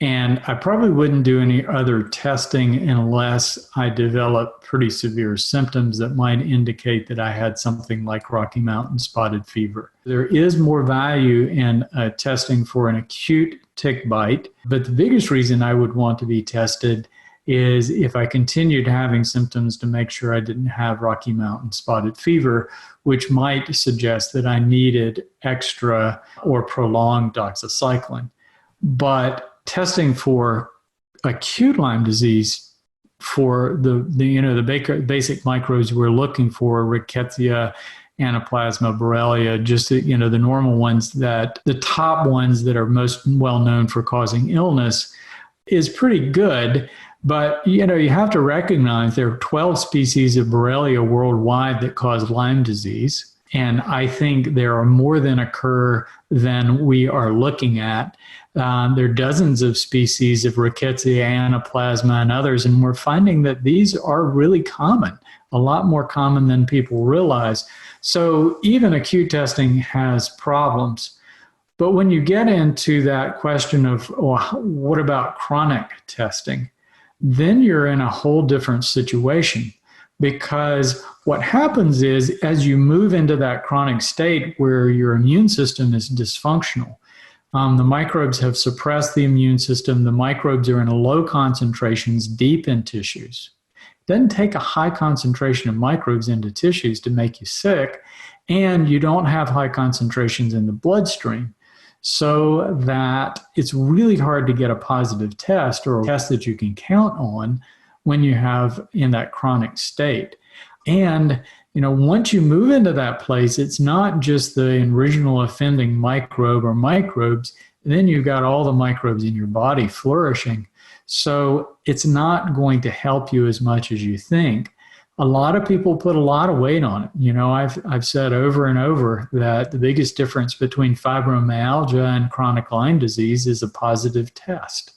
Speaker 2: and I probably wouldn't do any other testing unless I developed pretty severe symptoms that might indicate that I had something like Rocky Mountain spotted fever. There is more value in testing for an acute tick bite, but the biggest reason I would want to be tested is if I continued having symptoms, to make sure I didn't have Rocky Mountain spotted fever, which might suggest that I needed extra or prolonged doxycycline. But testing for acute Lyme disease for the basic microbes we're looking for, Rickettsia, Anaplasma, Borrelia, just the normal ones, that the top ones that are most well known for causing illness, is pretty good. But you have to recognize there are 12 species of Borrelia worldwide that cause Lyme disease. And I think there are more than occur than we are looking at. There are dozens of species of Rickettsia, Anaplasma, and others, and we're finding that these are really common, a lot more common than people realize. So even acute testing has problems. But when you get into that question of, what about chronic testing, then you're in a whole different situation. Because what happens is, as you move into that chronic state where your immune system is dysfunctional, the microbes have suppressed the immune system. The microbes are in low concentrations deep in tissues. It doesn't take a high concentration of microbes into tissues to make you sick, and you don't have high concentrations in the bloodstream. so that it's really hard to get a positive test or a test that you can count on when you have in that chronic state. And once you move into that place, it's not just the original offending microbe or microbes, then you've got all the microbes in your body flourishing. So it's not going to help you as much as you think. A lot of people put a lot of weight on it. I've said over and over that the biggest difference between fibromyalgia and chronic Lyme disease is a positive test.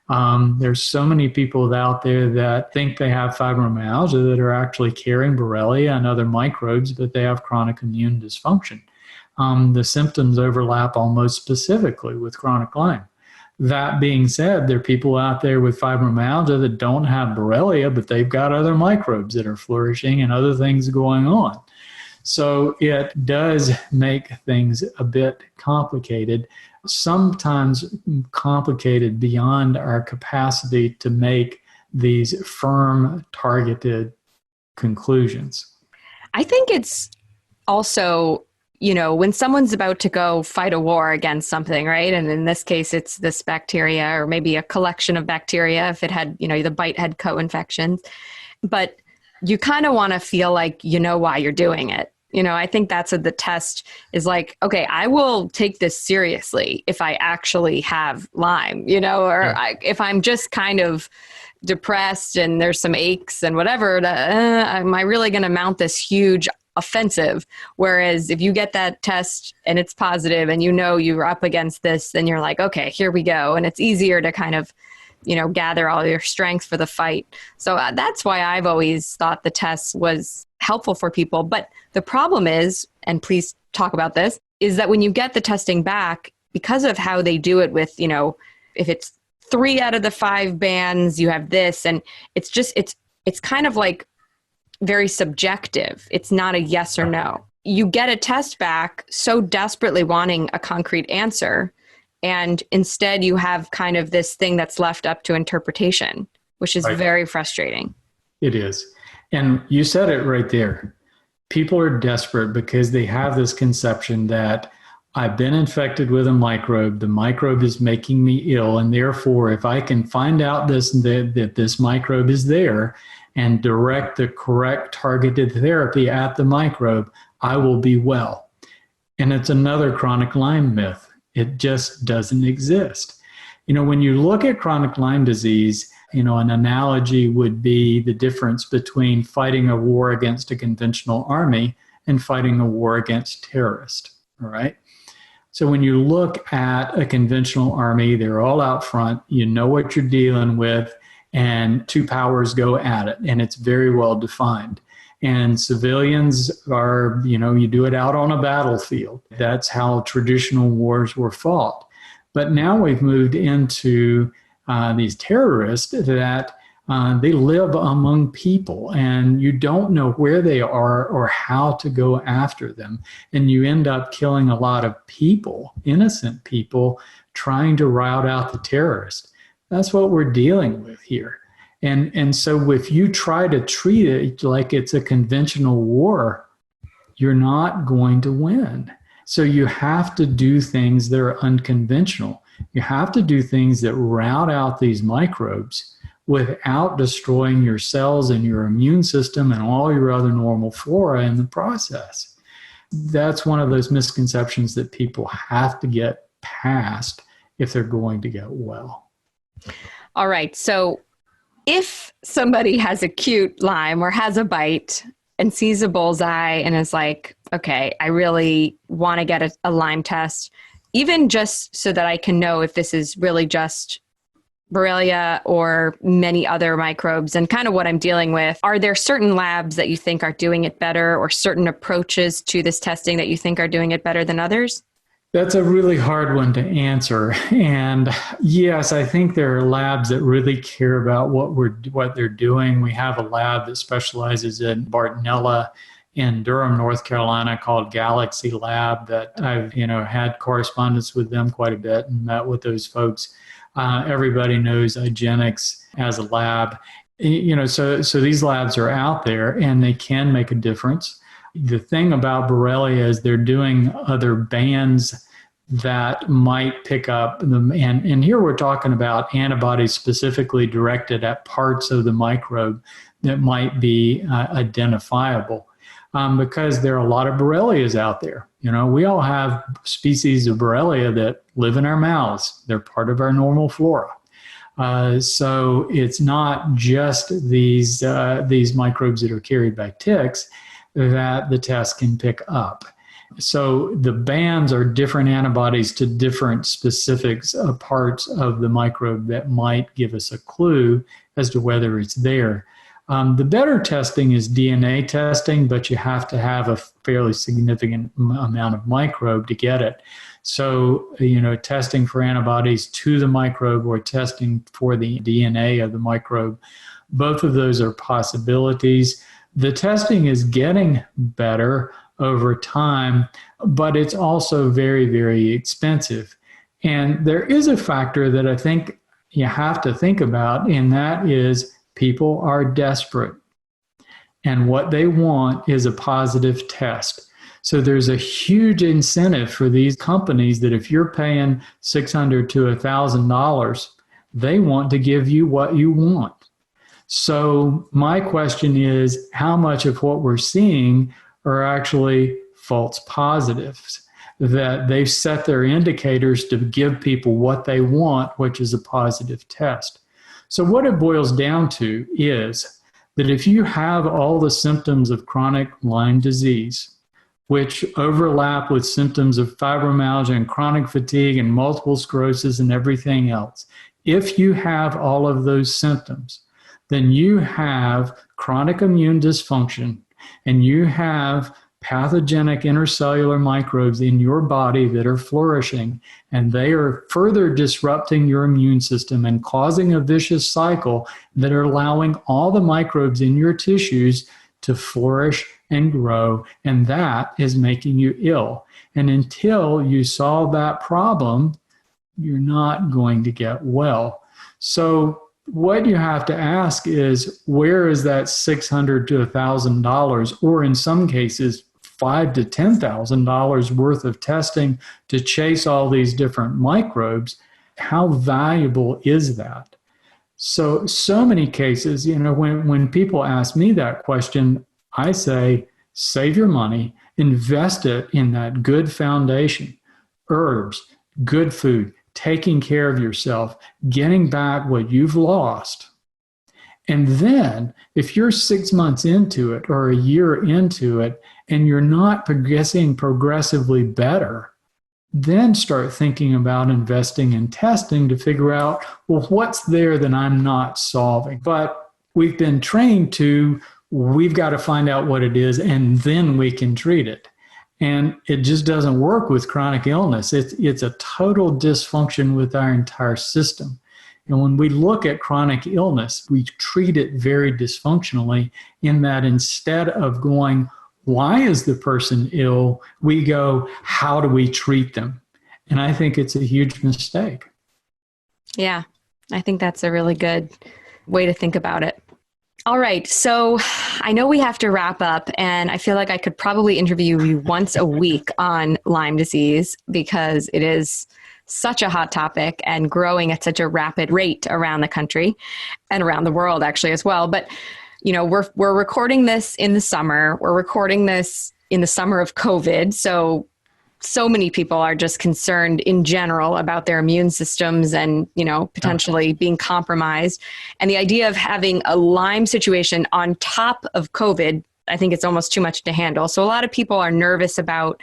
Speaker 2: There's so many people out there that think they have fibromyalgia that are actually carrying Borrelia and other microbes, but they have chronic immune dysfunction. The symptoms overlap almost specifically with chronic Lyme. That being said, there are people out there with fibromyalgia that don't have Borrelia, but they've got other microbes that are flourishing and other things going on. So it does make things a bit complicated, sometimes complicated beyond our capacity to make these firm, targeted conclusions.
Speaker 1: I think it's also, when someone's about to go fight a war against something, right? And in this case, it's this bacteria or maybe a collection of bacteria if it had, the bite had co-infections. But you kind of want to feel like you know why you're doing it. I think that's what the test is like, okay, I will take this seriously if I actually have Lyme, if I'm just kind of depressed and there's some aches and whatever, am I really going to mount this huge offensive? Whereas if you get that test and it's positive and you're up against this, then you're like, okay, here we go. And it's easier to kind of, gather all your strength for the fight. So that's why I've always thought the test was helpful for people. But the problem is, and please talk about this, is that when you get the testing back, because of how they do it with, if it's 3 out of the 5 bands, you have this, and it's kind of like very subjective. It's not a yes or no. You get a test back so desperately wanting a concrete answer, and instead you have kind of this thing that's left up to interpretation, which is very frustrating.
Speaker 2: It is. And you said it right there. People are desperate because they have this conception that I've been infected with a microbe. The microbe is making me ill. And therefore, if I can find out that this microbe is there and direct the correct targeted therapy at the microbe, I will be well. And it's another chronic Lyme myth. It just doesn't exist. When you look at chronic Lyme disease, an analogy would be the difference between fighting a war against a conventional army and fighting a war against terrorists. All right. So when you look at a conventional army, they're all out front, you know what you're dealing with, and 2 powers go at it, and it's very well defined. And civilians are, you do it out on a battlefield. That's how traditional wars were fought. But now we've moved into these terrorists that they live among people, and you don't know where they are or how to go after them. And you end up killing a lot of people, innocent people, trying to rout out the terrorists. That's what we're dealing with here. And so if you try to treat it like it's a conventional war, you're not going to win. So you have to do things that are unconventional. You have to do things that rout out these microbes without destroying your cells and your immune system and all your other normal flora in the process. That's one of those misconceptions that people have to get past if they're going to get well.
Speaker 1: All right. So if somebody has acute Lyme or has a bite and sees a bullseye and is like, okay, I really want to get a Lyme test, even just so that I can know if this is really just Borrelia or many other microbes and kind of what I'm dealing with, are there certain labs that you think are doing it better or certain approaches to this testing that you think are doing it better than others?
Speaker 2: That's a really hard one to answer. And yes, I think there are labs that really care about what they're doing. We have a lab that specializes in Bartonella in Durham, North Carolina called Galaxy Lab that I've had correspondence with them quite a bit and met with those folks. Everybody knows IGeneX as a lab. So these labs are out there and they can make a difference. The thing about Borrelia is they're doing other bands that might pick up them. And here we're talking about antibodies specifically directed at parts of the microbe that might be identifiable. Because there are a lot of Borrelias out there. We all have species of Borrelia that live in our mouths. They're part of our normal flora. So it's not just these microbes that are carried by ticks that the test can pick up. So the bands are different antibodies to different specifics of parts of the microbe that might give us a clue as to whether it's there. The better testing is DNA testing, but you have to have a fairly significant amount of microbe to get it. So, testing for antibodies to the microbe or testing for the DNA of the microbe, both of those are possibilities. The testing is getting better over time, but it's also very, very expensive. And there is a factor that I think you have to think about, and that is people are desperate. And what they want is a positive test. So there's a huge incentive for these companies that if you're paying $600 to $1,000, they want to give you what you want. So my question is, how much of what we're seeing are actually false positives, that they've set their indicators to give people what they want, which is a positive test. So what it boils down to is that if you have all the symptoms of chronic Lyme disease, which overlap with symptoms of fibromyalgia and chronic fatigue and multiple sclerosis and everything else, if you have all of those symptoms, then you have chronic immune dysfunction and you have pathogenic intercellular microbes in your body that are flourishing, and they are further disrupting your immune system and causing a vicious cycle that are allowing all the microbes in your tissues to flourish and grow, and that is making you ill. And until you solve that problem, you're not going to get well. So what you have to ask is, where is that $600 to $1,000, or in some cases, $5,000 to $10,000 worth of testing to chase all these different microbes? How valuable is that? So many cases, when people ask me that question, I say, save your money, invest it in that good foundation, herbs, good food, taking care of yourself, getting back what you've lost. And then if you're 6 months into it or a year into it and you're not progressing progressively better, then start thinking about investing in testing to figure out, well, what's there that I'm not solving? But we've been trained to, we've got to find out what it is and then we can treat it. And it just doesn't work with chronic illness. It's a total dysfunction with our entire system. And when we look at chronic illness, we treat it very dysfunctionally, in that instead of going, why is the person ill? We go, how do we treat them? And I think it's a huge mistake.
Speaker 1: Yeah, I think that's a really good way to think about it. All right. So I know we have to wrap up, and I feel like I could probably interview you once a week on Lyme disease, because it is such a hot topic and growing at such a rapid rate around the country and around the world actually as well. But, we're recording this in the summer. We're recording this in the summer of COVID. So many people are just concerned in general about their immune systems and, potentially being compromised. And the idea of having a Lyme situation on top of COVID, I think it's almost too much to handle. So a lot of people are nervous about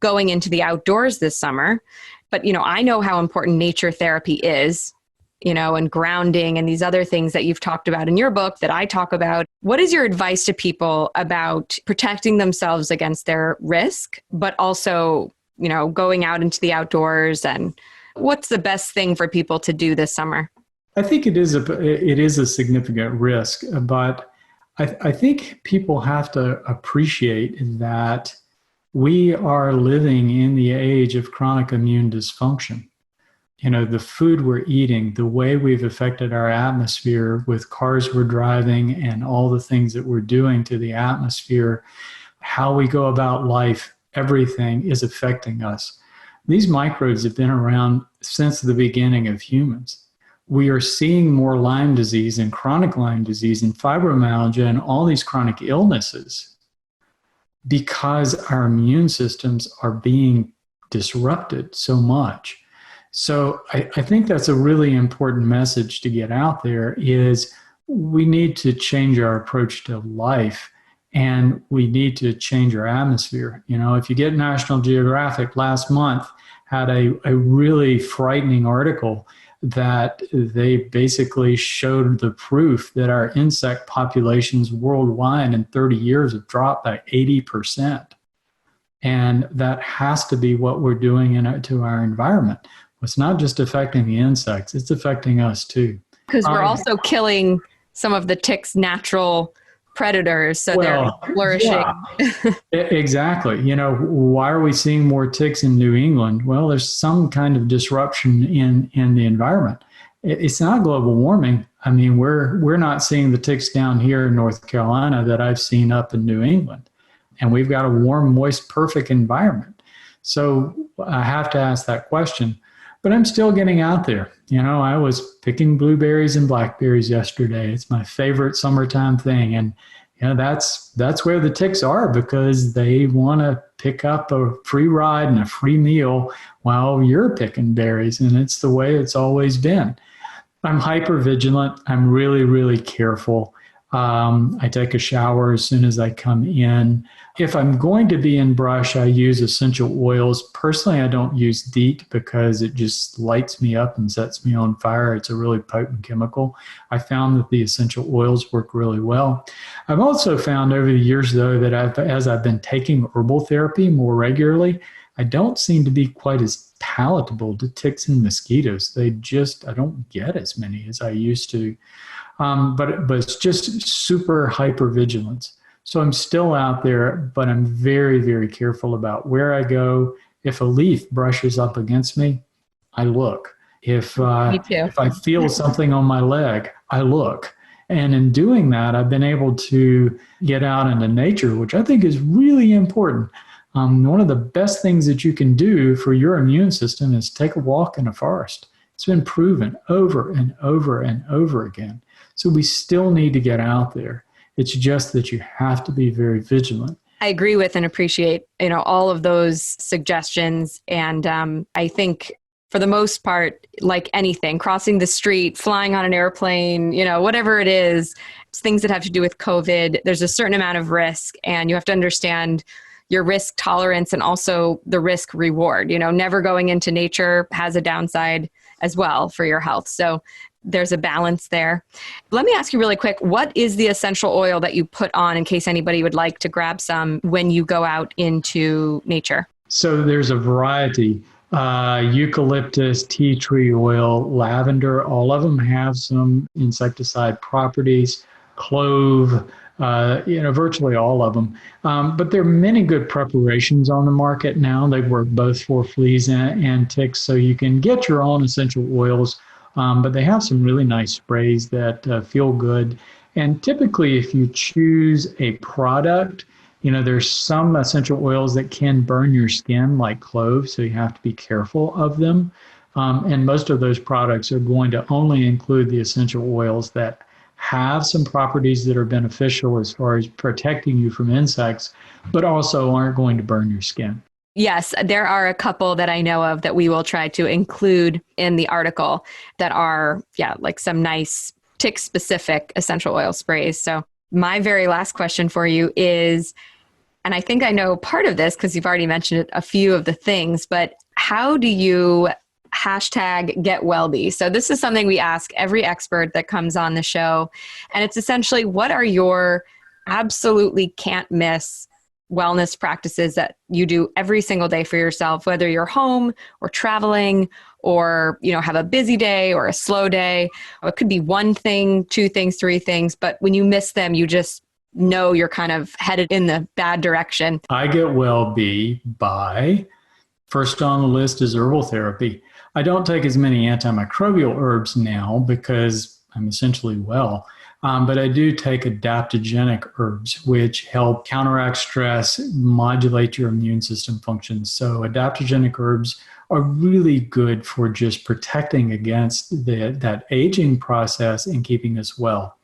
Speaker 1: going into the outdoors this summer. But, I know how important nature therapy is, and grounding and these other things that you've talked about in your book that I talk about. What is your advice to people about protecting themselves against their risk, but also, going out into the outdoors, and what's the best thing for people to do this summer?
Speaker 2: I think it is a significant risk, but I think people have to appreciate that we are living in the age of chronic immune dysfunction. The food we're eating, the way we've affected our atmosphere with cars we're driving and all the things that we're doing to the atmosphere, how we go about life, everything is affecting us. These microbes have been around since the beginning of humans. We are seeing more Lyme disease and chronic Lyme disease and fibromyalgia and all these chronic illnesses because our immune systems are being disrupted so much. So I think that's a really important message to get out there is we need to change our approach to life and we need to change our atmosphere. You know, if you get National Geographic last month had a really frightening article that they basically showed the proof that our insect populations worldwide in 30 years have dropped by 80%. And that has to be what we're doing to our environment. It's not just affecting the insects, it's affecting us too.
Speaker 1: Because we're also killing some of the ticks' natural predators, so they're flourishing.
Speaker 2: Yeah, exactly. You know, why are we seeing more ticks in New England? Well, there's some kind of disruption in the environment. It's not global warming. I mean, we're not seeing the ticks down here in North Carolina that I've seen up in New England. And we've got a warm, moist, perfect environment. So I have to ask that question. But I'm still getting out there. You know, I was picking blueberries and blackberries yesterday. It's my favorite summertime thing. And, you know, that's where the ticks are because they want to pick up a free ride and a free meal while you're picking berries. And it's the way it's always been. I'm hyper vigilant. I'm really, really careful. I take a shower as soon as I come in. If I'm going to be in brush, I use essential oils. Personally, I don't use DEET because it just lights me up and sets me on fire. It's a really potent chemical. I found that the essential oils work really well. I've also found over the years, though, that as I've been taking herbal therapy more regularly, I don't seem to be quite as palatable to ticks and mosquitoes. I don't get as many as I used to. But it's just super hypervigilance. So I'm still out there, but I'm very, very careful about where I go. If a leaf brushes up against me, I look. If I feel something on my leg, I look. And in doing that, I've been able to get out into nature, which I think is really important. One of the best things that you can do for your immune system is take a walk in a forest. It's been proven over and over and over again. So we still need to get out there. It's just that you have to be very vigilant.
Speaker 1: I agree with and appreciate, all of those suggestions. And I think for the most part, like anything, crossing the street, flying on an airplane, whatever it is, things that have to do with COVID, there's a certain amount of risk and you have to understand your risk tolerance and also the risk reward. Never going into nature has a downside as well for your health. So there's a balance there. Let me ask you really quick, what is the essential oil that you put on in case anybody would like to grab some when you go out into nature?
Speaker 2: So there's a variety. Eucalyptus, tea tree oil, lavender, all of them have some insecticide properties. Clove, virtually all of them. But there are many good preparations on the market now. They work both for fleas and ticks, so you can get your own essential oils. But they have some really nice sprays that feel good. And typically, if you choose a product, there's some essential oils that can burn your skin, like cloves, so you have to be careful of them. And most of those products are going to only include the essential oils that have some properties that are beneficial as far as protecting you from insects, but also aren't going to burn your skin.
Speaker 1: Yes, there are a couple that I know of that we will try to include in the article that are, like some nice tick-specific essential oil sprays. So my very last question for you is, and I think I know part of this because you've already mentioned a few of the things, but how do you #getwellbe? So this is something we ask every expert that comes on the show. And it's essentially, what are your absolutely can't miss wellness practices that you do every single day for yourself, whether you're home or traveling or, have a busy day or a slow day? Or it could be one thing, two things, three things, but when you miss them, you just know you're kind of headed in the bad direction.
Speaker 2: I get WellBe by, first on the list is herbal therapy. I don't take as many antimicrobial herbs now because I'm essentially well. But I do take adaptogenic herbs, which help counteract stress, modulate your immune system functions. So adaptogenic herbs are really good for just protecting against that aging process and keeping us well.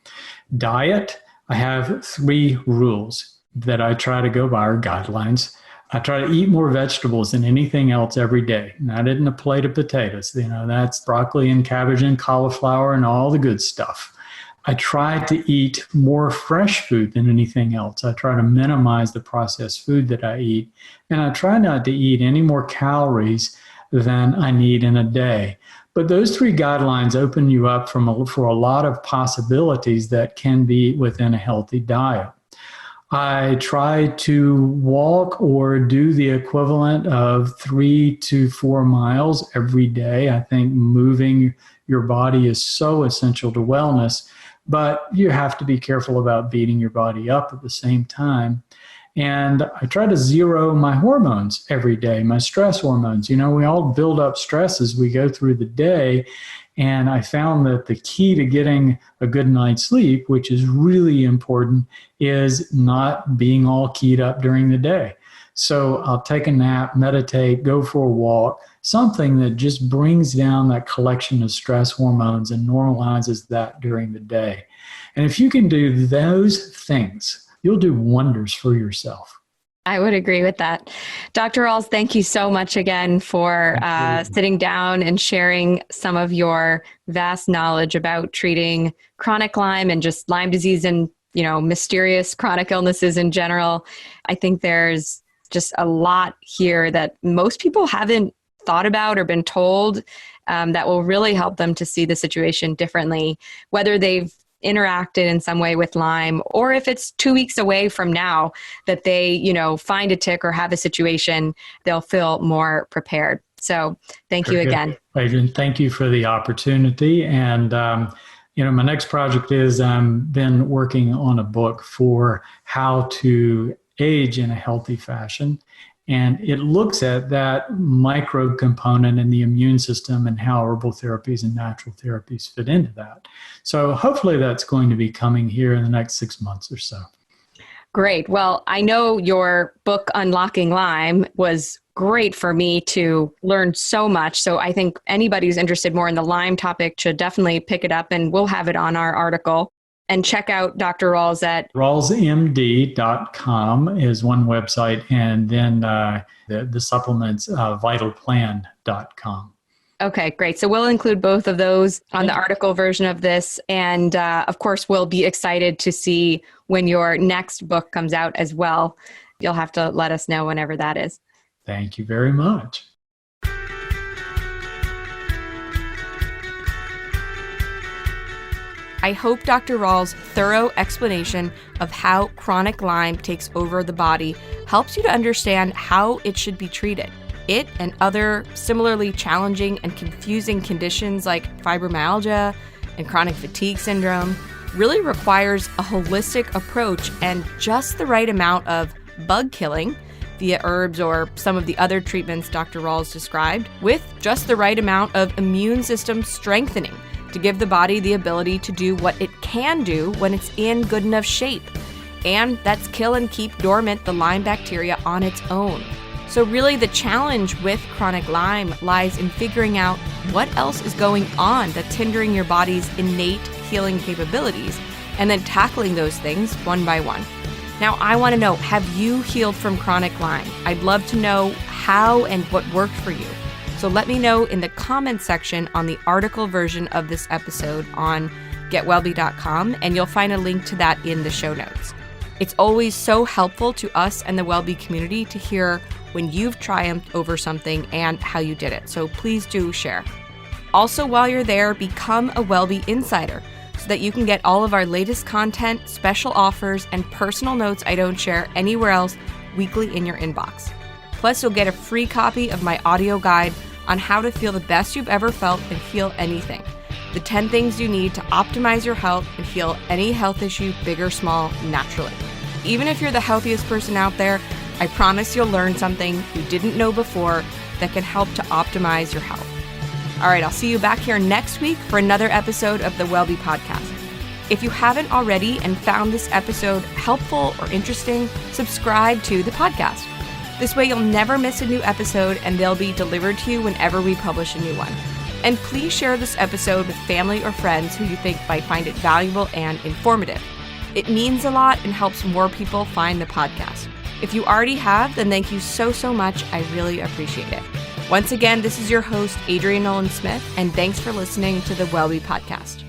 Speaker 2: Diet, I have 3 rules that I try to go by, or guidelines. I try to eat more vegetables than anything else every day. Not in a plate of potatoes. That's broccoli and cabbage and cauliflower and all the good stuff. I try to eat more fresh food than anything else. I try to minimize the processed food that I eat. And I try not to eat any more calories than I need in a day. But those 3 guidelines open you up for a lot of possibilities that can be within a healthy diet. I try to walk or do the equivalent of 3 to 4 miles every day. I think moving your body is so essential to wellness, but you have to be careful about beating your body up at the same time. And I try to zero my hormones every day, my stress hormones. We all build up stress as we go through the day. And I found that the key to getting a good night's sleep, which is really important, is not being all keyed up during the day. So I'll take a nap, meditate, go for a walk, something that just brings down that collection of stress hormones and normalizes that during the day. And if you can do those things, you'll do wonders for yourself.
Speaker 1: I would agree with that. Dr. Rawls, thank you so much again for sitting down and sharing some of your vast knowledge about treating chronic Lyme and just Lyme disease and, mysterious chronic illnesses in general. I think there's just a lot here that most people haven't thought about or been told that will really help them to see the situation differently, whether they've interacted in some way with Lyme, or if it's 2 weeks away from now that they, find a tick or have a situation, they'll feel more prepared. So thank you again.
Speaker 2: Adrian, thank you for the opportunity. And, my next project is I've been working on a book for how to age in a healthy fashion. And it looks at that microbe component in the immune system and how herbal therapies and natural therapies fit into that. So hopefully that's going to be coming here in the next 6 months or so.
Speaker 1: Great. Well, I know your book, Unlocking Lyme, was great for me to learn so much. So I think anybody who's interested more in the Lyme topic should definitely pick it up, and we'll have it on our article. And check out Dr. Rawls at
Speaker 2: rawlsmd.com is one website, and then the supplements vitalplan.com.
Speaker 1: Okay, great. So we'll include both of those on the article version of this. And of course, we'll be excited to see when your next book comes out as well. You'll have to let us know whenever that is.
Speaker 2: Thank you very much.
Speaker 1: I hope Dr. Rawls' thorough explanation of how chronic Lyme takes over the body helps you to understand how it should be treated. It and other similarly challenging and confusing conditions like fibromyalgia and chronic fatigue syndrome really requires a holistic approach and just the right amount of bug killing via herbs or some of the other treatments Dr. Rawls described, with just the right amount of immune system strengthening to give the body the ability to do what it can do when it's in good enough shape. And that's kill and keep dormant the Lyme bacteria on its own. So really the challenge with chronic Lyme lies in figuring out what else is going on that's hindering your body's innate healing capabilities, and then tackling those things one by one. Now, I want to know, have you healed from chronic Lyme? I'd love to know how and what worked for you. So let me know in the comments section on the article version of this episode on getwellbe.com, and you'll find a link to that in the show notes. It's always so helpful to us and the Wellbe community to hear when you've triumphed over something and how you did it. So please do share. Also, while you're there, become a Wellbe Insider so that you can get all of our latest content, special offers, and personal notes I don't share anywhere else weekly in your inbox. Plus, you'll get a free copy of my audio guide on how to feel the best you've ever felt and heal anything. The 10 things you need to optimize your health and heal any health issue, big or small, naturally. Even if you're the healthiest person out there, I promise you'll learn something you didn't know before that can help to optimize your health. All right, I'll see you back here next week for another episode of the Wellbe Podcast. If you haven't already and found this episode helpful or interesting, subscribe to the podcast. This way you'll never miss a new episode and they'll be delivered to you whenever we publish a new one. And please share this episode with family or friends who you think might find it valuable and informative. It means a lot and helps more people find the podcast. If you already have, then thank you so much. I really appreciate it. Once again, this is your host, Adrienne Nolan-Smith, and thanks for listening to the Wellbe Podcast.